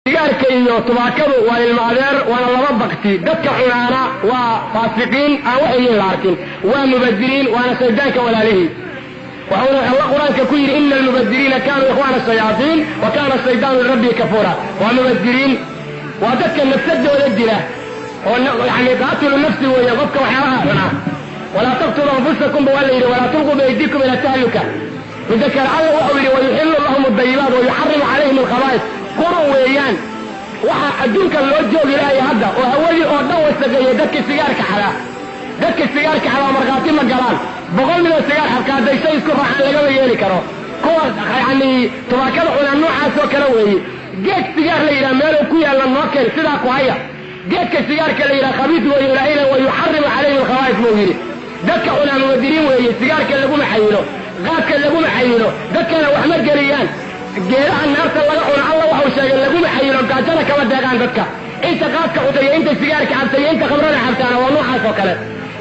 sigaarka iyo tubaakadu waa ilmaadeer waana laba bakti dadka xunaana waa faasiqiin aan waxayin la arkin waa mubadiriin waana saydaanka walaalihii waxauna Allah quraanka ku yiri innal mubadiriina kaanu ikhwana shayatiin wa kana saydaanu rabbi kafura waa mubadiriin waa dadka nafsadooda jira oo yani qaatilu nafsi weeye qofka waxyaalaha xuna wala taqtulu anfusakum walaa wala tulqu biaydikum ila tahluka midakar Allah wuxuu yiri wa yuhillu lahum ad-dayyibat wa yuharrimu alayhim al-khaba'ith qurun weeyaan waxa adduunka loo joogi lahay hadda oo hawadi oo dhan wasaqeeyay dadka sigaarka xala marqaati ma galaan boqol mid sigaar xabkaaday shay isku raaxan laga yeeli karo kuwa yani tubaakada cunaan noocaas oo kale weeye geed sigaar la yiraahdo meel ku yaala nookeen sida ku haya geedka sigaarka la yiraahdo khabith weeye ilaahay wa yuharrimu alayhi al-khaba'ith mawjiri dadka cunaan wadiriin weeye sigaarka lagu maxayilo qaadka lagu maxayilo dadkana wax ma geliyaan geedaha naarta laga cuno Allah wuxuu sheegay lagu maxayilo gaajada kama deegaan dadka inta qaadka cunay inta sigaarka cabtay inta khamrada cabtaan waa noocaas oo kale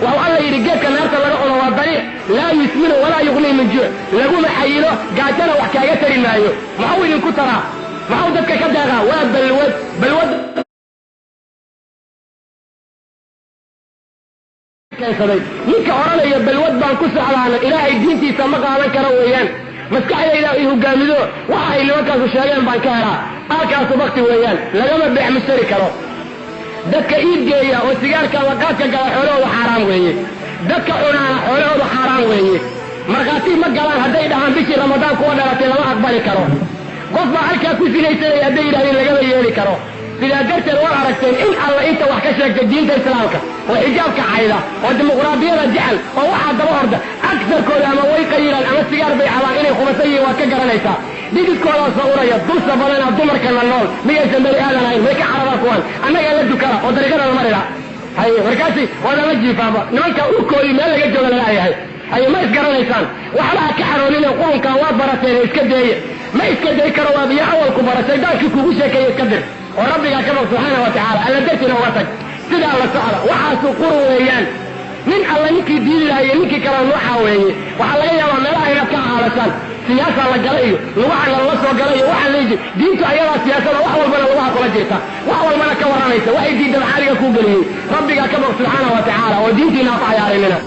waxa Allah yiri geedka naarta laga cuno waa dariiq la yisminu wala yughni min ju' lagu maxayilo gaajada wax kaaga tari maayo maxuu idinku taraa maxuu dadka ka deegaa waa balwad ninka oranaya balwad baan ku socdaana ilaahay diintiisa ma qaadan karo weeyaan maskaxdayda ay hogaamido waxa ay nimankaas sheegeen baan ka helaa halkaas waqti weeyaan lagama beex mustari karo dadka iibgeeya oo sigaarka waqadka gala xoolahooda xaraam weeye dadka cunaana xoolahooda xaraam weeye marqaati ma galaan haday dhahaan bishii ramadaan kuwa dhalatay lama aqbali karo qof baa halkaa ku sinaysanaya haday yidhahdeen lagama yeeli karo sidaa darteed waa aragteen in alla inta wax ka sheegtay diinta islaamka oo xijaabka cayda oo dimuqraadiyada jecel oo waxaa daba orda agsarkooda ama way qayiraan ama sigaar bay cabaan inay khubasa yihiin waad ka garanaysaa dhididkooda sawiraya dulsa badana dumarkana nool miyaysan bani aadan ahayn may ka carabaan kuwan annagaa la dukana oo dariiqada la marila hay markaasi waa lama jiifaaba nimanka urkoodii meel laga jooga lalayahay hay ma isgaranaysaan waxba ha ka xaroonina qurunkan waad barateen iska deeye ma iska day karo waa biyo awalku bara shaydaankii kugu sheekeeye iska dir oo rabbiga ka baq subxaanahu wa tacaala alla dartiina uga tag sidaa la socda waxaasu qurun weeyaan nin alla ninkii diidi lahaye ninkii kale nooxaa weeye waxaa laga yaabaa meelaha inaad ka xaalasaan siyaasa la gala iyo lugaha lala soo gala iyo waxaa leeji diintu ayadaa siyaasada wax walbana lugaha kula jirta wax walbana ka warranaysa waxay diidda maxaaliga kuu geliyey rabbiga ka baq subxaanahu wa tacaala oo diintiina ha ku cayaarinina